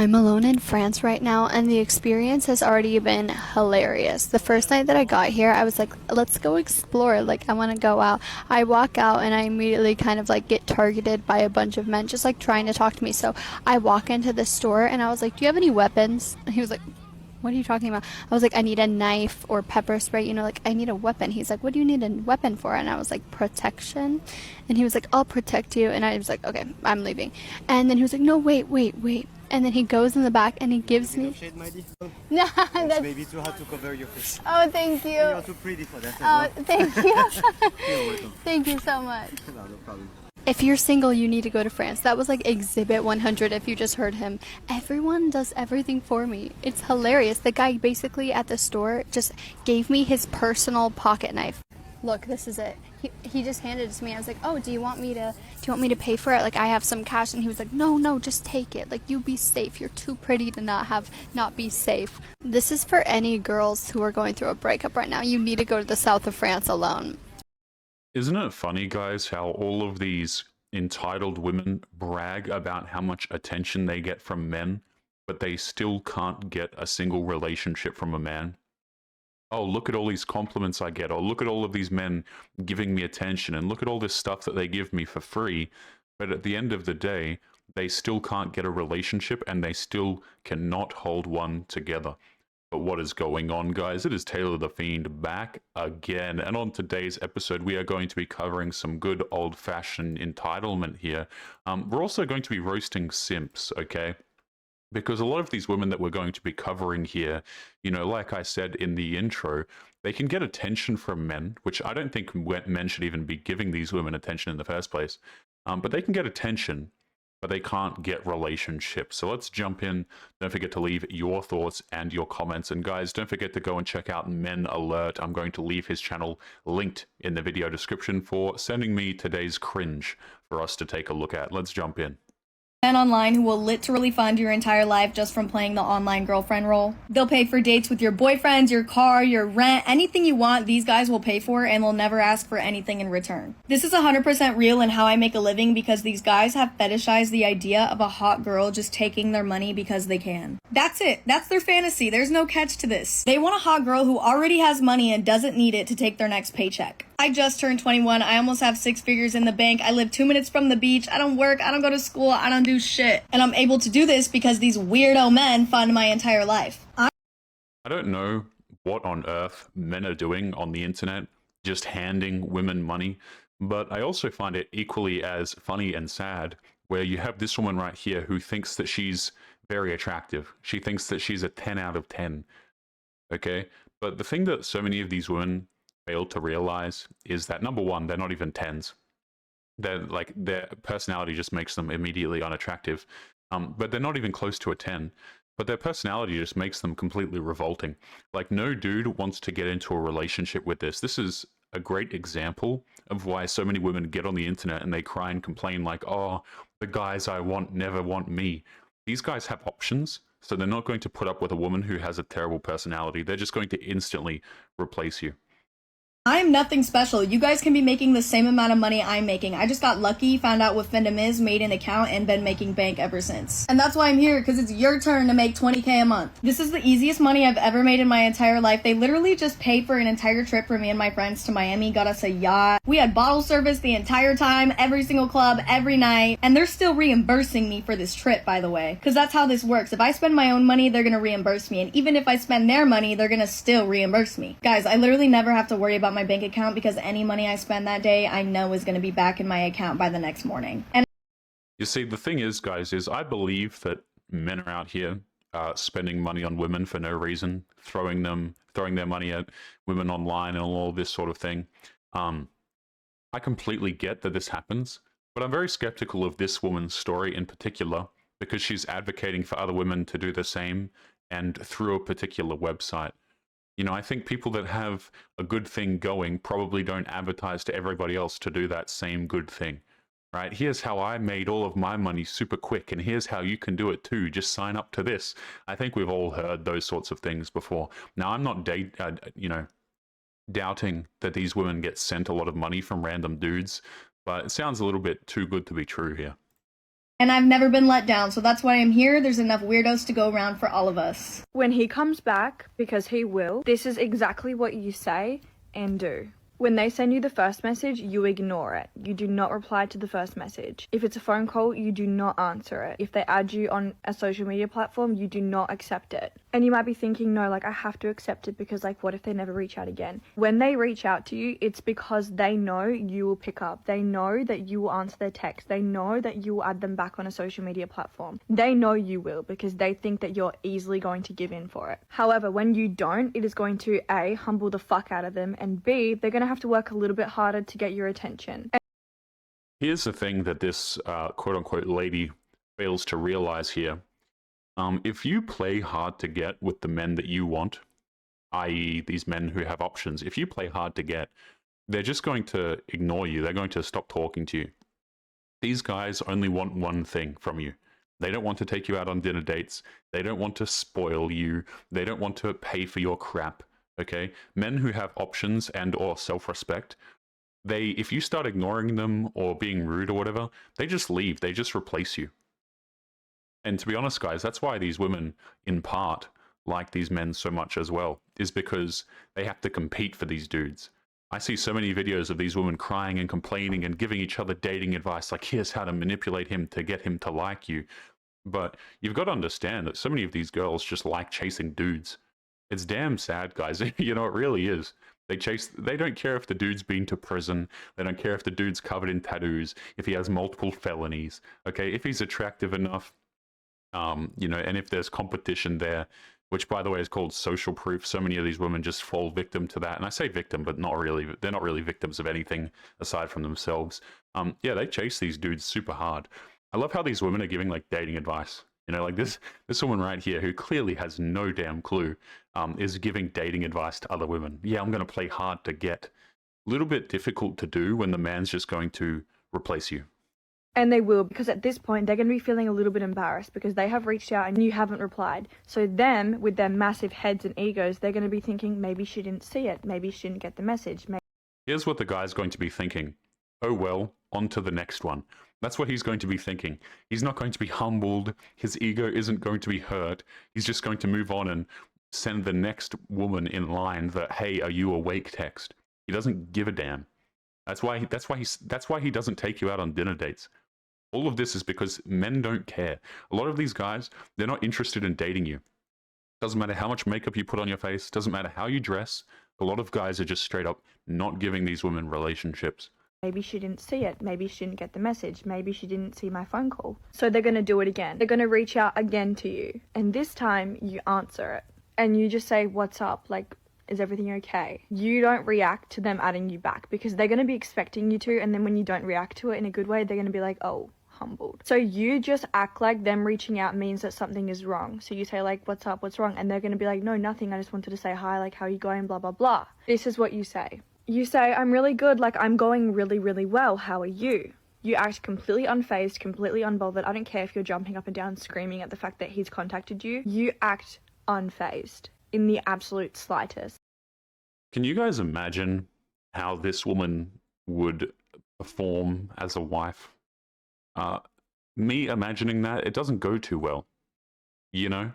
I'm alone in France right now, and the experience has already been hilarious. The first night that I got here, I was like, let's go explore. Like, I want to go out. I walk out, and I immediately kind of like get targeted by a bunch of men just like trying to talk to me. So I walk into the store, and I was like, do you have any weapons? And he was like, what are you talking about? I was like, I need a knife or pepper spray, like I need a weapon. He's like, what do you need a weapon for? And I was like, protection. And he was like, I'll protect you. And I was like, okay, I'm leaving. And then he was like, no, wait, wait, wait. And then he goes in the back and he gives me. Shade, my dear. No, It's that's. maybe too hard to cover your face. Oh, thank you. You're too pretty for that as Oh, well. thank you. You're welcome. Thank you so much. No problem. If you're single, you need to go to France. That was like exhibit 100 if you just heard him. Everyone does everything for me. It's hilarious. The guy basically at the store just gave me his personal pocket knife. Look, this is it. He just handed it to me. I was like, "Oh, do you want me to pay for it? Like I have some cash." And he was like, "No, no, just take it. Like you be safe. You're too pretty to not be safe." This is for any girls who are going through a breakup right now. You need to go to the south of France alone. Isn't it funny, guys, how all of these entitled women brag about how much attention they get from men, but they still can't get a single relationship from a man? Oh, look at all these compliments I get, or look at all of these men giving me attention, and look at all this stuff that they give me for free. But at the end of the day, they still can't get a relationship, and they still cannot hold one together. But what is going on, guys? It is Taylor the Fiend back again. And on today's episode, we are going to be covering some good old-fashioned entitlement here. We're also going to be roasting simps, okay? Because a lot of these women that we're going to be covering here, like I said in the intro, they can get attention from men, which I don't think men should even be giving these women attention in the first place. But they can get attention, but they can't get relationships. So let's jump in. Don't forget to leave your thoughts and your comments. And guys, don't forget to go and check out Men Alert. I'm going to leave his channel linked in the video description for sending me today's cringe for us to take a look at. Let's jump in. Men online who will literally fund your entire life just from playing the online girlfriend role. They'll pay for dates with your boyfriends, your car, your rent, anything you want, these guys will pay for and will never ask for anything in return. This is 100% real in how I make a living because these guys have fetishized the idea of a hot girl just taking their money because they can. That's it. That's their fantasy. There's no catch to this. They want a hot girl who already has money and doesn't need it to take their next paycheck. I just turned 21. I almost have 6 figures in the bank. I live 2 minutes from the beach. I don't work. I don't go to school. I don't do shit. And I'm able to do this because these weirdo men fund my entire life. I don't know what on earth men are doing on the internet, just handing women money, but I also find it equally as funny and sad where you have this woman right here who thinks that she's very attractive. She thinks that she's a 10 out of 10. Okay? But the thing that so many of these women fail to realize is that number one, they're not even 10s. Their personality just makes them immediately unattractive. But they're not even close to a 10. But their personality just makes them completely revolting. Like, no dude wants to get into a relationship with this. This is a great example of why so many women get on the internet and they cry and complain like, oh, the guys I want never want me. These guys have options, so they're not going to put up with a woman who has a terrible personality. They're just going to instantly replace you. I am nothing special. You guys can be making the same amount of money I'm making. I just got lucky, found out what Findom is, made an account, and been making bank ever since. And that's why I'm here, because it's your turn to make 20K a month. This is the easiest money I've ever made in my entire life. They literally just paid for an entire trip for me and my friends to Miami, got us a yacht. We had bottle service the entire time, every single club, every night. And they're still reimbursing me for this trip, by the way. Because that's how this works. If I spend my own money, they're going to reimburse me. And even if I spend their money, they're going to still reimburse me. Guys, I literally never have to worry about my bank account because any money I spend that day I know is going to be back in my account by the next morning. And you see, the thing is, guys, is I believe that men are out here spending money on women for no reason, throwing their money at women online and all this sort of thing. I completely get that this happens, but I'm very skeptical of this woman's story in particular because she's advocating for other women to do the same and through a particular website. I think people that have a good thing going probably don't advertise to everybody else to do that same good thing, right? Here's how I made all of my money super quick, and here's how you can do it too. Just sign up to this. I think we've all heard those sorts of things before. Now, I'm not, doubting that these women get sent a lot of money from random dudes, but it sounds a little bit too good to be true here. And I've never been let down, so that's why I'm here. There's enough weirdos to go around for all of us. When he comes back, because he will, this is exactly what you say and do. When they send you the first message, you ignore it. You do not reply to the first message. If it's a phone call, you do not answer it. If they add you on a social media platform, you do not accept it. And you might be thinking, no, like I have to accept it because like what if they never reach out again? When they reach out to you, it's because they know you will pick up. They know that you will answer their text. They know that you will add them back on a social media platform. They know you will because they think that you're easily going to give in for it. However, when you don't, it is going to A, humble the fuck out of them, and B, they're going to have to work a little bit harder to get your attention. Here's the thing that this quote-unquote lady fails to realize here. If you play hard to get with the men that you want, i.e. these men who have options, if you play hard to get, they're just going to ignore you. They're going to stop talking to you. These guys only want one thing from you. They don't want to take you out on dinner dates. They don't want to spoil you. They don't want to pay for your crap. Okay? Men who have options and or self-respect, if you start ignoring them or being rude or whatever, they just leave. They just replace you. And to be honest, guys, that's why these women, in part, like these men so much as well, is because they have to compete for these dudes. I see so many videos of these women crying and complaining and giving each other dating advice, like here's how to manipulate him to get him to like you. But you've got to understand that so many of these girls just like chasing dudes. It's damn sad, guys. You know, it really is. They don't care if the dude's been to prison. They don't care if the dude's covered in tattoos, if he has multiple felonies. Okay, if he's attractive enough, you know, and if there's competition there, which by the way is called social proof. So many of these women just fall victim to that. And I say victim, but not really. They're not really victims of anything aside from themselves. Yeah, they chase these dudes super hard. I love how these women are giving like dating advice. You know, like this woman right here who clearly has no damn clue is giving dating advice to other women. Yeah, I'm going to play hard to get. A little bit difficult to do when the man's just going to replace you. And they will, because at this point, they're going to be feeling a little bit embarrassed because they have reached out and you haven't replied. So them, with their massive heads and egos, they're going to be thinking, maybe she didn't see it. Maybe she didn't get the message. Here's what the guy's going to be thinking. Oh, well, on to the next one. That's what he's going to be thinking. He's not going to be humbled. His ego isn't going to be hurt. He's just going to move on and send the next woman in line the, hey, are you awake text. He doesn't give a damn. That's why he doesn't take you out on dinner dates. All of this is because men don't care. A lot of these guys, they're not interested in dating you. Doesn't matter how much makeup you put on your face. Doesn't matter how you dress. A lot of guys are just straight up not giving these women relationships. Maybe she didn't see it. Maybe she didn't get the message. Maybe she didn't see my phone call. So they're going to do it again. They're going to reach out again to you. And this time you answer it. And you just say, what's up? Like, is everything okay? You don't react to them adding you back because they're going to be expecting you to. And then when you don't react to it in a good way, they're going to be like, oh, humbled. So you just act like them reaching out means that something is wrong. So you say like, what's up? What's wrong? And they're going to be like, no, nothing. I just wanted to say hi. Like, how are you going? Blah, blah, blah. This is what you say. You say, I'm really good, like I'm going really, really well, how are you? You act completely unfazed, completely unbothered. I don't care if you're jumping up and down screaming at the fact that he's contacted you. You act unfazed in the absolute slightest. Can you guys imagine how this woman would perform as a wife? Me imagining that, it doesn't go too well. You know?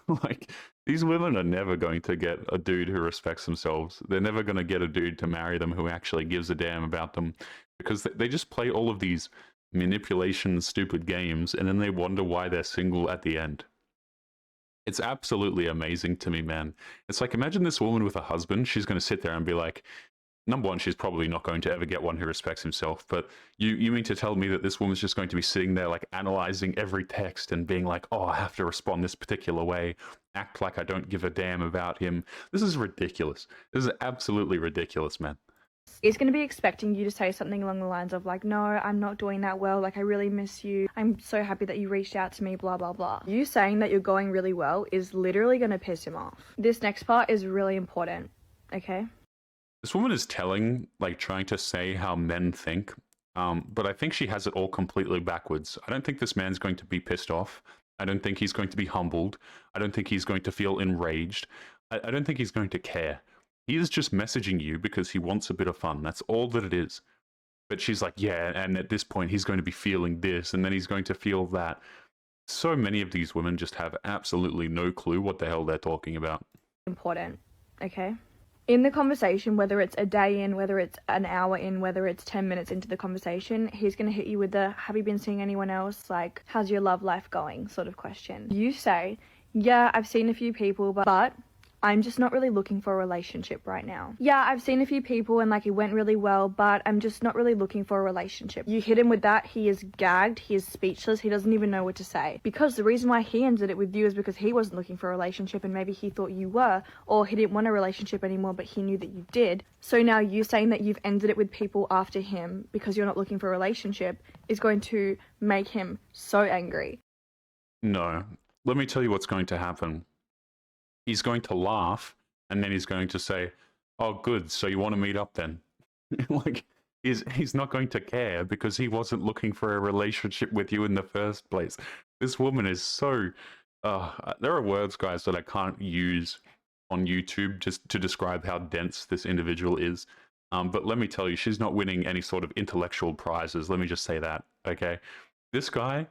Like, these women are never going to get a dude who respects themselves. They're never going to get a dude to marry them who actually gives a damn about them because they just play all of these manipulation, stupid games, and then they wonder why they're single at the end. It's absolutely amazing to me, man. It's like, imagine this woman with a husband. She's going to sit there and be like, number one, she's probably not going to ever get one who respects himself. But you mean to tell me that this woman's just going to be sitting there like analyzing every text and being like, oh, I have to respond this particular way, act like I don't give a damn about him. This is ridiculous. This is absolutely ridiculous, man. He's going to be expecting you to say something along the lines of like, no, I'm not doing that well. Like, I really miss you. I'm so happy that you reached out to me, blah, blah, blah. You saying that you're going really well is literally going to piss him off. This next part is really important, okay? This woman is trying to say how men think, but I think she has it all completely backwards. I don't think this man's going to be pissed off. I don't think he's going to be humbled. I don't think he's going to feel enraged. I don't think he's going to care. He is just messaging you because he wants a bit of fun. That's all that it is. But she's like, yeah, and at this point he's going to be feeling this, and then he's going to feel that. So many of these women just have absolutely no clue what the hell they're talking about. Important, okay? In the conversation, whether it's a day in, whether it's an hour in, whether it's 10 minutes into the conversation, he's going to hit you with the, have you been seeing anyone else? Like, how's your love life going? Sort of question. You say, yeah, I've seen a few people, but I'm just not really looking for a relationship right now. Yeah, I've seen a few people and like it went really well, but I'm just not really looking for a relationship. You hit him with that, he is gagged, he is speechless, he doesn't even know what to say. Because the reason why he ended it with you is because he wasn't looking for a relationship and maybe he thought you were, or he didn't want a relationship anymore but he knew that you did. So now you saying that you've ended it with people after him because you're not looking for a relationship is going to make him so angry. No. Let me tell you what's going to happen. He's going to laugh, and then he's going to say, oh, good, so you want to meet up then? Like, he's not going to care because he wasn't looking for a relationship with you in the first place. This woman is so... there are words, guys, that I can't use on YouTube just to describe how dense this individual is. But let me tell you, she's not winning any sort of intellectual prizes. Let me just say that, okay? This guy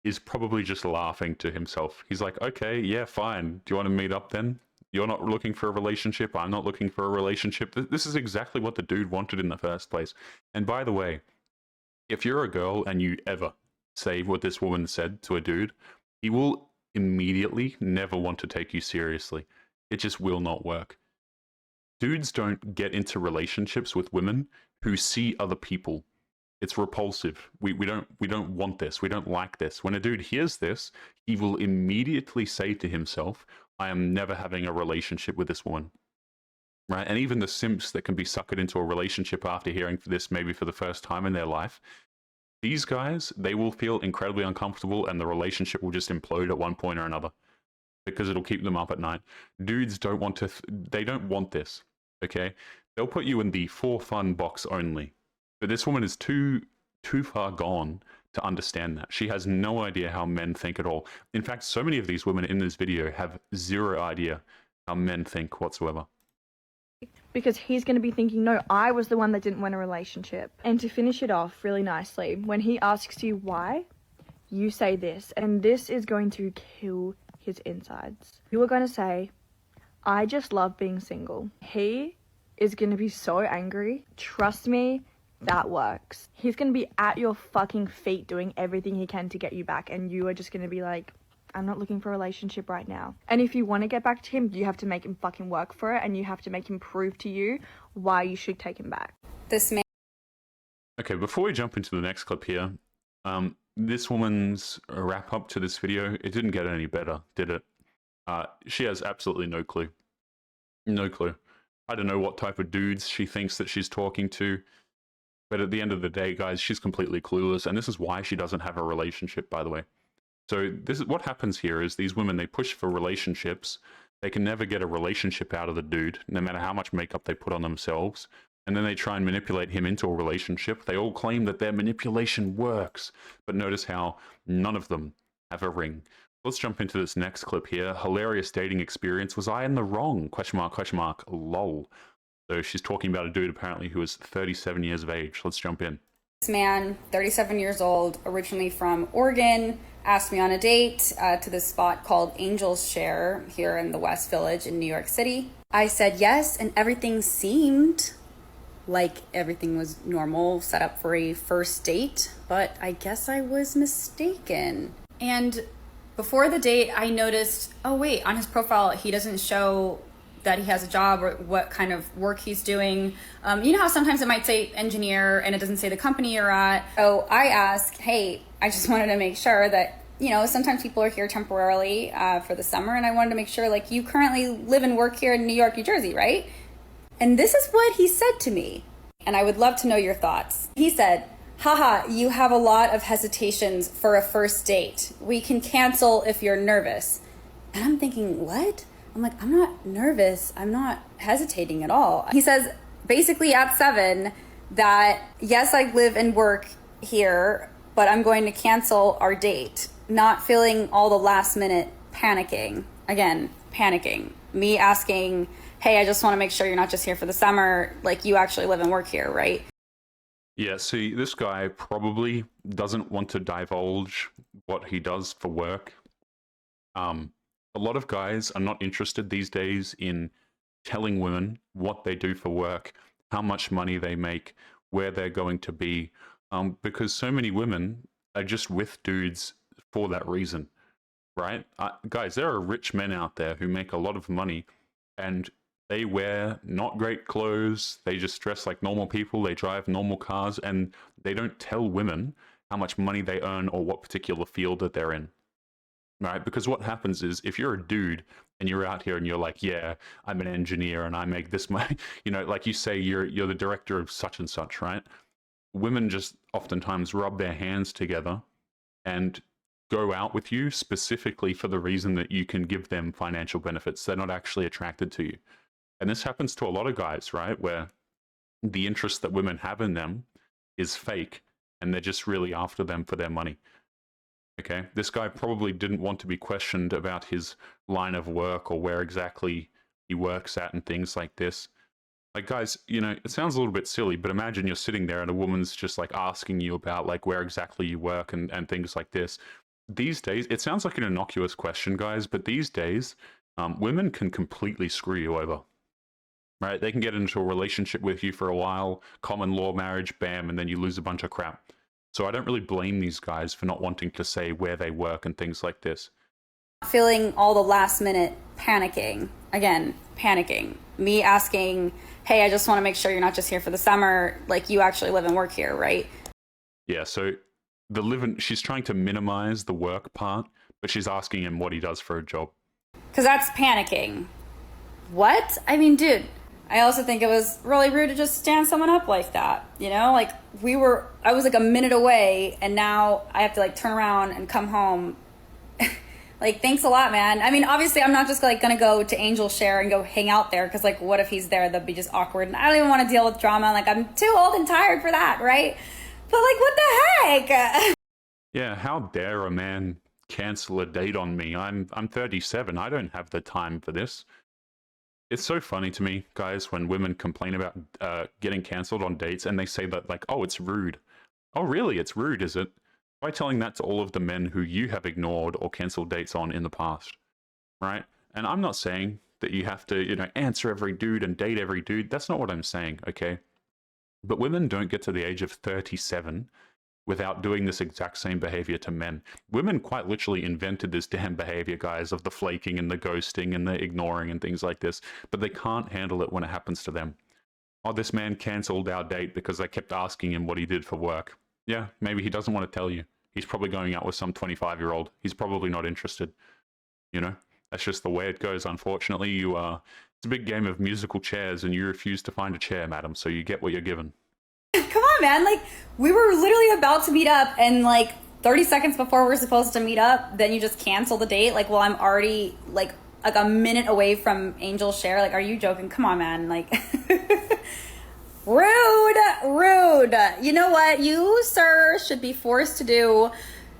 is probably just laughing to himself. He's like, okay, yeah, fine. Do you want to meet up then? You're not looking for a relationship. I'm not looking for a relationship. This is exactly what the dude wanted in the first place. And by the way, if you're a girl and you ever say what this woman said to a dude, he will immediately never want to take you seriously. It just will not work. Dudes don't get into relationships with women who see other people. It's repulsive. We don't want this. We don't like this. When a dude hears this, he will immediately say to himself, I am never having a relationship with this woman. Right? And even the simps that can be suckered into a relationship after hearing this maybe for the first time in their life, these guys, they will feel incredibly uncomfortable and the relationship will just implode at one point or another because it'll keep them up at night. Dudes don't want to, they don't want this, okay? They'll put you in the for fun box only. But this woman is too far gone to understand that. She has no idea how men think at all. In fact, so many of these women in this video have zero idea how men think whatsoever. Because he's going to be thinking, no, I was the one that didn't want a relationship. And to finish it off really nicely, when he asks you why, you say this, and this is going to kill his insides. You are going to say, I just love being single. He is going to be so angry. Trust me, that works. He's going to be at your fucking feet doing everything he can to get you back, and you are just going to be like, I'm not looking for a relationship right now. And if you want to get back to him, you have to make him fucking work for it, and you have to make him prove to you why you should take him back. This man. Okay, before we jump into the next clip here, this woman's wrap up to this video, it didn't get any better, did it? She has absolutely no clue. No clue. I don't know what type of dudes she thinks that she's talking to. But at the end of the day, guys, she's completely clueless, and this is why she doesn't have a relationship, by the way. So this is what happens here is these women, they push for relationships. They can never get a relationship out of the dude, no matter how much makeup they put on themselves. And then they try and manipulate him into a relationship. They all claim that their manipulation works. But notice how none of them have a ring. Let's jump into this next clip here. Hilarious dating experience. Was I in the wrong? Question mark, lol. So she's talking about a dude apparently who is 37 years of age. Let's jump in. This man, 37 years old, originally from Oregon, asked me on a date to this spot called Angel's Share here in the West Village in New York City. I said yes, and everything seemed like everything was normal, set up for a first date, but I guess I was mistaken. And before the date, I noticed, oh wait, on his profile, he doesn't show that he has a job or what kind of work he's doing. You know how sometimes it might say engineer and it doesn't say the company you're at. So I asked, hey, I just wanted to make sure that, you know, sometimes people are here temporarily for the summer, and I wanted to make sure, like, you currently live and work here in New York, New Jersey, right? And this is what he said to me, and I would love to know your thoughts. He said, haha, you have a lot of hesitations for a first date. We can cancel if you're nervous. And I'm thinking, what? I'm like, I'm not nervous. I'm not hesitating at all. He says, basically at 7, that yes, I live and work here, but I'm going to cancel our date. Not feeling all the last minute panicking. Again, panicking. Me asking, hey, I just want to make sure you're not just here for the summer. Like, you actually live and work here, right? Yeah, see, this guy probably doesn't want to divulge what he does for work. A lot of guys are not interested these days in telling women what they do for work, how much money they make, where they're going to be, because so many women are just with dudes for that reason, right? Guys, there are rich men out there who make a lot of money and they wear not great clothes. They just dress like normal people. They drive normal cars and they don't tell women how much money they earn or what particular field that they're in, right? Because what happens is if you're a dude and you're out here and you're like, yeah, I'm an engineer and I make this money, like you say, you're the director of such and such, right? Women just oftentimes rub their hands together and go out with you specifically for the reason that you can give them financial benefits. They're not actually attracted to you. And this happens to a lot of guys, right? Where the interest that women have in them is fake and they're just really after them for their money. Okay, this guy probably didn't want to be questioned about his line of work or where exactly he works at and things like this. Like, guys, it sounds a little bit silly, but imagine you're sitting there and a woman's just like asking you about like where exactly you work and things like this. These days, it sounds like an innocuous question, guys, but these days, women can completely screw you over, right? They can get into a relationship with you for a while, common law marriage, bam, and then you lose a bunch of crap. So I don't really blame these guys for not wanting to say where they work and things like this. Feeling all the last minute panicking. Again, panicking. Me asking, hey, I just want to make sure you're not just here for the summer. Like, you actually live and work here, right? Yeah, so she's trying to minimize the work part, but she's asking him what he does for a job. Because that's panicking. What? I mean, dude, I also think it was really rude to just stand someone up like that. Like I was like a minute away and now I have to like turn around and come home. Like, thanks a lot, man. I mean, obviously I'm not just like gonna go to Angel Share and go hang out there because like what if he's there? That'd be just awkward and I don't even want to deal with drama. Like, I'm too old and tired for that, right? But like, what the heck? Yeah, how dare a man cancel a date on me? I'm 37. I don't have the time for this. It's so funny to me, guys, when women complain about getting cancelled on dates and they say that, like, oh, it's rude. Oh, really? It's rude, is it? By telling that to all of the men who you have ignored or cancelled dates on in the past, right? And I'm not saying that you have to, answer every dude and date every dude. That's not what I'm saying, okay? But women don't get to the age of 37 without doing this exact same behavior to men. Women quite literally invented this damn behavior, guys, of the flaking and the ghosting and the ignoring and things like this, but they can't handle it when it happens to them. Oh, this man cancelled our date because I kept asking him what he did for work. Yeah, maybe he doesn't want to tell you. He's probably going out with some 25-year-old. He's probably not interested. That's just the way it goes. Unfortunately, it's a big game of musical chairs and you refuse to find a chair, madam, so you get what you're given. Come on, man. Like, we were literally about to meet up and like 30 seconds before we were supposed to meet up, then you just cancel the date. Like, well, I'm already like a minute away from Angel Share. Like, are you joking? Come on, man. Like, rude. You know what? You, sir, should be forced to do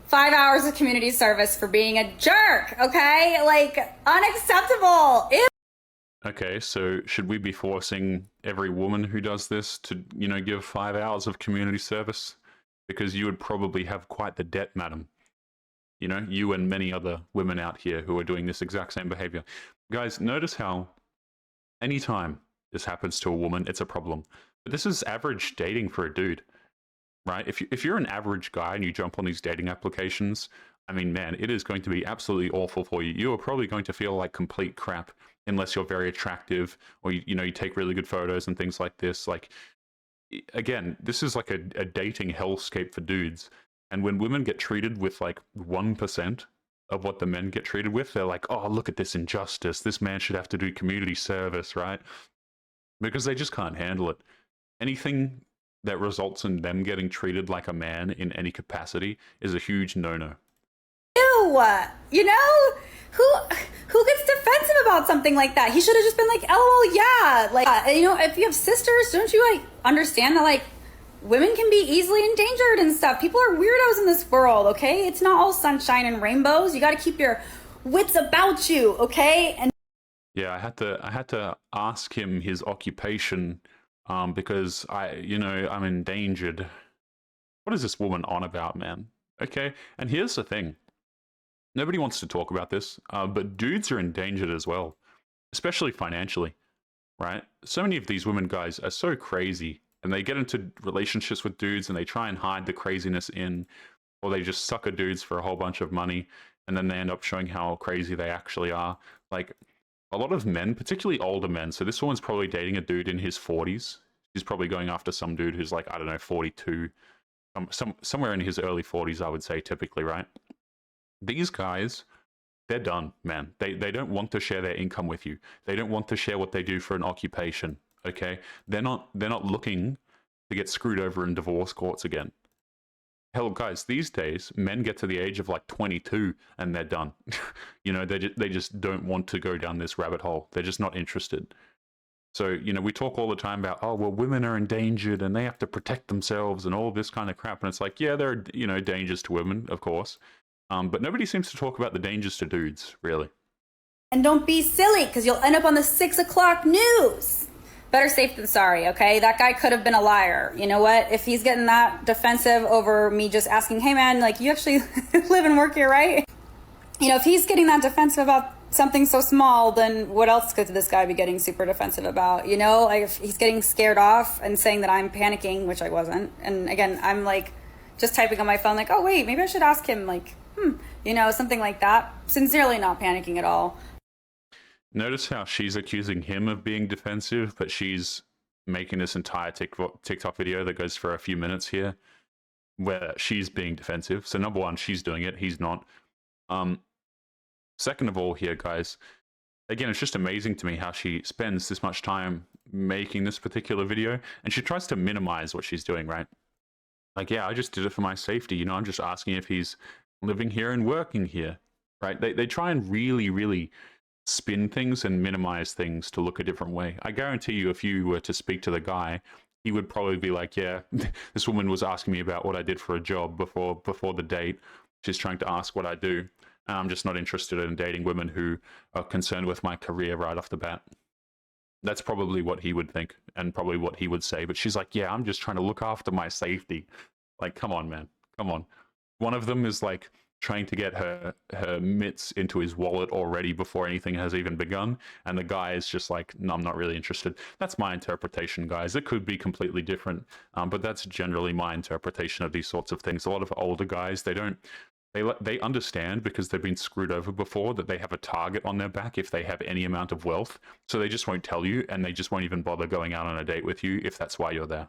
5 hours of community service for being a jerk. Okay? Like, unacceptable. Ew. Okay, so should we be forcing every woman who does this to, give 5 hours of community service? Because you would probably have quite the debt, madam. You and many other women out here who are doing this exact same behavior. Guys, notice how anytime this happens to a woman, it's a problem. But this is average dating for a dude, right? If you're an average guy and you jump on these dating applications, I mean, man, it is going to be absolutely awful for you. You are probably going to feel like complete crap unless you're very attractive or you take really good photos and things like this. Like, again, this is like a dating hellscape for dudes. And when women get treated with like 1% of what the men get treated with, they're like, oh, look at this injustice. This man should have to do community service, right? Because they just can't handle it. Anything that results in them getting treated like a man in any capacity is a huge no-no. Ew, who gets defensive about something like that? He should have just been like, LOL, yeah. Like, if you have sisters, don't you like understand that like women can be easily endangered and stuff? People are weirdos in this world, okay? It's not all sunshine and rainbows. You got to keep your wits about you, okay? And yeah, I had to ask him his occupation because I'm endangered. What is this woman on about, man? Okay, and here's the thing. Nobody wants to talk about this, but dudes are endangered as well, especially financially, right? So many of these women guys are so crazy, and they get into relationships with dudes and they try and hide the craziness in, or they just sucker dudes for a whole bunch of money, and then they end up showing how crazy they actually are. Like, a lot of men, particularly older men, so this woman's probably dating a dude in his 40s. She's probably going after some dude who's like, I don't know, 42, somewhere in his early 40s, I would say, typically, right? These guys, they're done, man. They don't want to share their income with you. They don't want to share what they do for an occupation. Okay, they're not looking to get screwed over in divorce courts again. Hell, guys, these days men get to the age of like 22 and they're done. They just don't want to go down this rabbit hole. They're just not interested. So we talk all the time about, oh well, women are endangered and they have to protect themselves and all this kind of crap. And it's like, yeah, there are dangers to women, of course. But nobody seems to talk about the dangers to dudes, really. And don't be silly, because you'll end up on the 6 o'clock news. Better safe than sorry, okay? That guy could have been a liar. You know what? If he's getting that defensive over me just asking, hey man, like, you actually live and work here, right? If he's getting that defensive about something so small, then what else could this guy be getting super defensive about? Like if he's getting scared off and saying that I'm panicking, which I wasn't. And again, I'm like just typing on my phone like, oh wait, maybe I should ask him, like, something like that. Sincerely not panicking at all. Notice how she's accusing him of being defensive, but she's making this entire TikTok video that goes for a few minutes here, where she's being defensive. So number one, she's doing it. He's not. Second of all here, guys, again, it's just amazing to me how she spends this much time making this particular video, and she tries to minimize what she's doing, right? Like, yeah, I just did it for my safety. I'm just asking if he's living here and working here, right? They try and really, really spin things and minimize things to look a different way. I guarantee you, if you were to speak to the guy, he would probably be like, yeah, this woman was asking me about what I did for a job before the date. She's trying to ask what I do. And I'm just not interested in dating women who are concerned with my career right off the bat. That's probably what he would think and probably what he would say. But she's like, yeah, I'm just trying to look after my safety. Like, come on, man. Come on. One of them is like trying to get her mitts into his wallet already before anything has even begun. And the guy is just like, no, I'm not really interested. That's my interpretation, guys. It could be completely different. But that's generally my interpretation of these sorts of things. A lot of older guys, they understand, because they've been screwed over before, that they have a target on their back if they have any amount of wealth. So they just won't tell you, and they just won't even bother going out on a date with you if that's why you're there.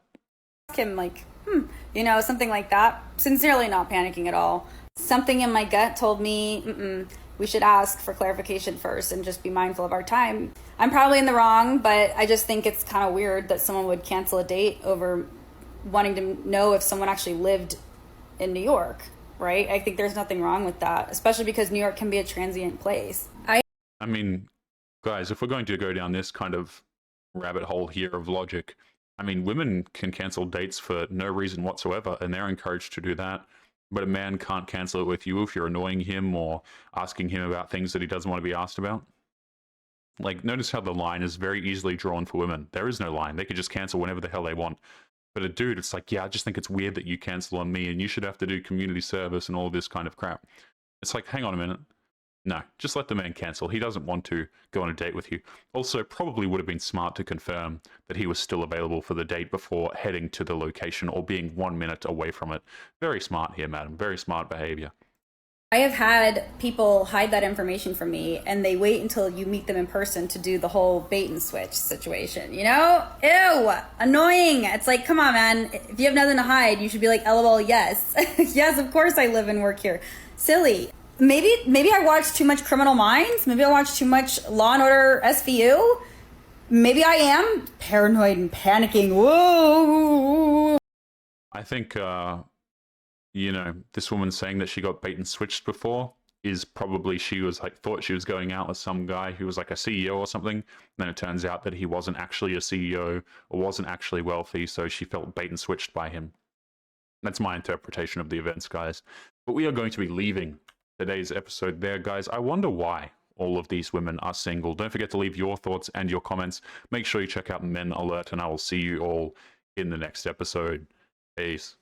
Ask him, like, something like that. Sincerely not panicking at all. Something in my gut told me, we should ask for clarification first and just be mindful of our time. I'm probably in the wrong, but I just think it's kind of weird that someone would cancel a date over wanting to know if someone actually lived in New York. Right? I think there's nothing wrong with that, especially because New York can be a transient place. I mean, guys, if we're going to go down this kind of rabbit hole here of logic, I mean, women can cancel dates for no reason whatsoever, and they're encouraged to do that. But a man can't cancel it with you if you're annoying him or asking him about things that he doesn't want to be asked about. Like, notice how the line is very easily drawn for women. There is no line. They could just cancel whenever the hell they want. But a dude, it's like, yeah, I just think it's weird that you cancel on me and you should have to do community service and all this kind of crap. It's like, hang on a minute. No, just let the man cancel. He doesn't want to go on a date with you. Also, probably would have been smart to confirm that he was still available for the date before heading to the location or being 1 minute away from it. Very smart here, madam. Very smart behavior. I have had people hide that information from me, and they wait until you meet them in person to do the whole bait and switch situation. Ew, annoying. It's like, come on, man. If you have nothing to hide, you should be like, LOL, yes. Yes, of course I live and work here. Silly. Maybe I watch too much Criminal Minds. Maybe I watch too much Law and Order SVU. Maybe I am paranoid and panicking. Whoa. I think, this woman saying that she got bait and switched before is probably she was like, thought she was going out with some guy who was like a CEO or something. And then it turns out that he wasn't actually a CEO or wasn't actually wealthy. So she felt bait and switched by him. That's my interpretation of the events, guys. But we are going to be leaving today's episode there, guys. I wonder why. all of these women are single. Don't forget to leave your thoughts and your comments. Make sure you check out Men Alert, and I will see you all in the next episode. Peace.